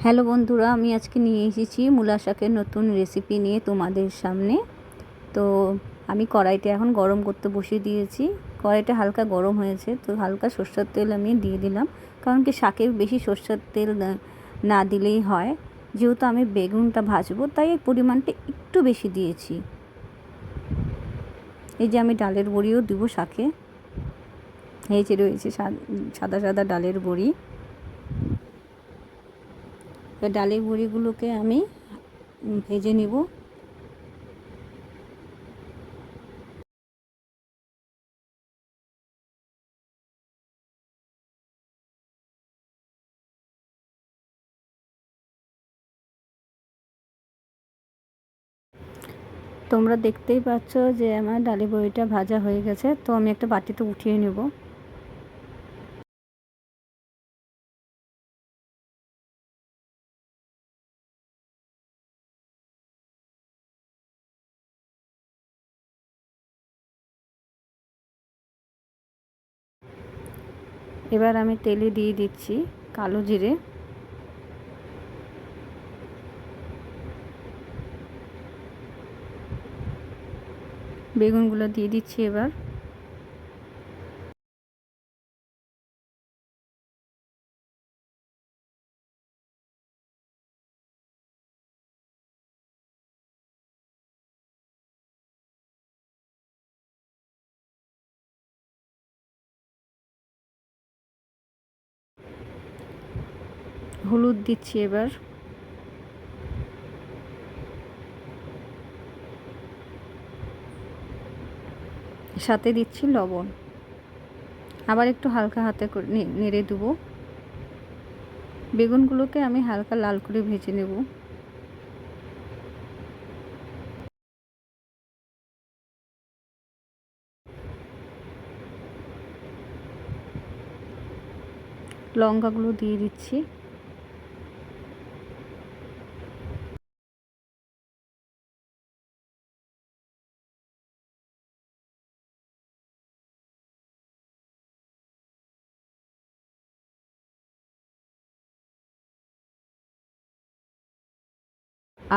Hello বন্ধুরা, আমি আজকে নিয়ে এসেছি মূলা শাকের নতুন রেসিপি নিয়ে তোমাদের সামনে। তো আমি কড়াইতে এখন গরম করতে বসিয়ে দিয়েছি। কড়াইটা হালকা গরম হয়েছে, তো হালকা সরষের তেল আমি দিয়ে দিলাম, কারণ কি শাকে বেশি সরষের তেল না দিলেই হয়। যেহেতু আমি বেগুনটা ভাজবো, তাই এই পরিমাণটা একটু বেশি দিয়েছি। এই যে আমি ডালের বড়িও দিব শাকে, এই যে রয়েছে সাদা সাদা ডালের বড়ি। ডালের বড়িগুলোকে আমি ভেজে নিব। তোমরা দেখতেই পাচ্ছ যে আমার ডালের বড়িটা ভাজা হয়ে গেছে, তো আমি একটা বাটিতে উঠিয়ে নেব। এবার আমি তেলে দিয়ে দিচ্ছি কালো জিরে, বেগুনগুলো দিয়ে দিচ্ছি। এবার হলুদ দিচ্ছি। এবার সাথে দিচ্ছি লবণ। আবার একটু হালকা হাতে করে নেড়ে দেবো। বেগুনগুলোকে আমি হালকা লাল করে ভেজে নেব। লঙ্কাগুলো দিয়ে দিচ্ছি।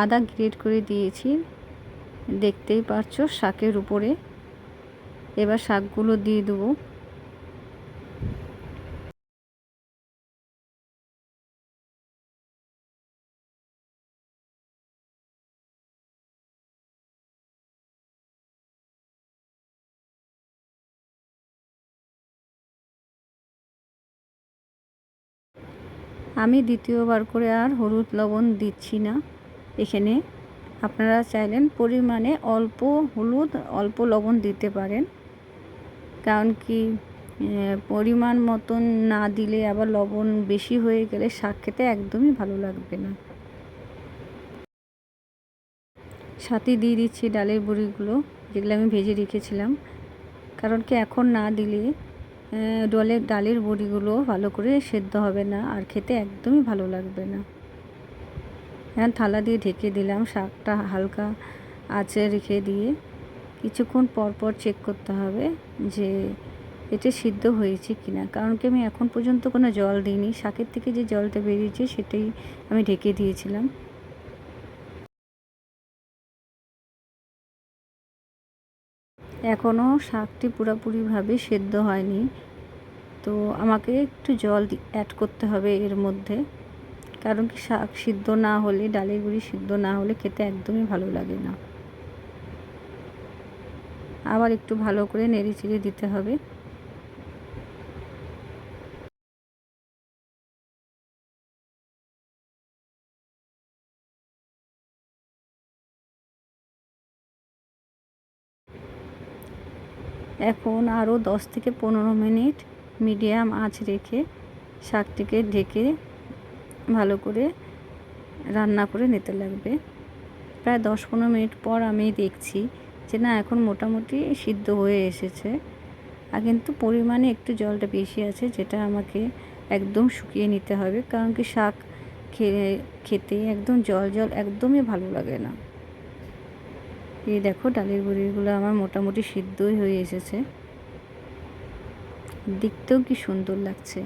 আদা গ্রেট করে দিয়েছি, দেখতেই পাচ্ছ শাকের উপরে। এবার শাকগুলো দিয়ে দেবো। আমি দ্বিতীয়বার করে আর হলুদ লবণ দিচ্ছি না এখানে। আপনারা চাইলেন পরিমাণে অল্প হলুদ অল্প লবণ দিতে পারেন, কারণ কি পরিমাণ মতন না দিলে আবার লবণ বেশি হয়ে গেলে শাক খেতে একদমই ভালো লাগবে না। সাথে দিয়ে দিচ্ছি ডালের বড়িগুলো, যেগুলো আমি ভেজে রেখেছিলাম। কারণ কি এখন না দিলে ডালের বড়িগুলো ভালো করে সেদ্ধ হবে না, আর খেতে একদমই ভালো লাগবে না। এখন থালা দিয়ে ঢেকে দিলাম। শাকটা হালকা আঁচে রেখে দিয়ে কিছুক্ষণ পর পর চেক করতে হবে যে এটা সিদ্ধ হয়েছে কিনা, কারণ কি আমি এখন পর্যন্ত কোনো জল দিইনি। শাকের থেকে যে জলটা বেরিয়েছে সেটাই আমি ঢেকে দিয়েছিলাম। এখনও শাকটি পুরোপুরিভাবে সেদ্ধ হয়নি, তো আমাকে একটু জল অ্যাড করতে হবে এর মধ্যে। কারণ কি শাক সিদ্ধ না হলে, ডালের বড়ি সিদ্ধ না হলে খেতে একদমই ভালো লাগে না। আবার একটু ভালো করে নেড়ে চেড়ে দিতে হবে। এখন আরও 10 থেকে 15 মিনিট মিডিয়াম আঁচ রেখে শাকটিকে ঢেকে ভালো করে রান্না করে নিতে লাগবে। প্রায় 10-15 মিনিট পর আমি দেখছি যে না, এখন মোটামুটি সিদ্ধ হয়ে এসেছে। আর কিন্তু পরিমাণে একটু জলটা বেশি আছে, যেটা আমাকে একদম শুকিয়ে নিতে হবে, কারণ কি শাক খেতে একদম জল জল একদমই ভালো লাগে না। এই দেখো ডালের বড়িগুলো আমার মোটামুটি সিদ্ধই হয়ে এসেছে, দেখতেও কি সুন্দর লাগছে।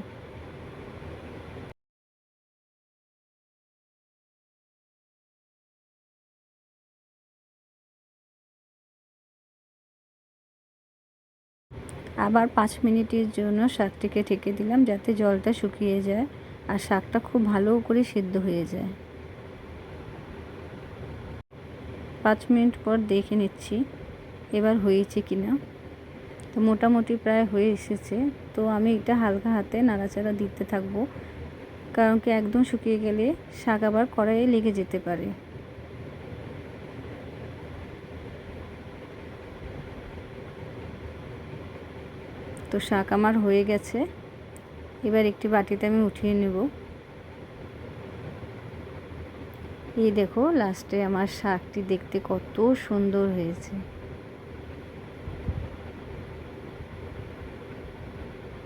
আবার 5 মিনিটের জন্য শাকটিকে ঢেকে দিলাম, যাতে জলটা শুকিয়ে যায় আর শাকটা খুব ভালো করে সিদ্ধ হয়ে যায়। 5 মিনিট পর দেখে নিচ্ছি এবার হয়েছে কিনা। তো মোটামুটি প্রায় হয়ে এসেছে। তো আমি এটা হালকা হাতে নাড়াচাড়া দিতে থাকবো, কারণ কি একদম শুকিয়ে গেলে শাক আবার কড়াইয়ে লেগে যেতে পারে। তো শাক আমার হয়ে গেছে, এবার একটি বাটিতে আমি উঠিয়ে নেব। এই দেখো লাস্টে আমার শাকটি দেখতে কত সুন্দর হয়েছে।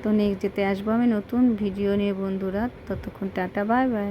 তো নেক্সট ডেতে আসবো আমি নতুন ভিডিও নিয়ে বন্ধুরা। ততক্ষণ টাটা, বাই বাই।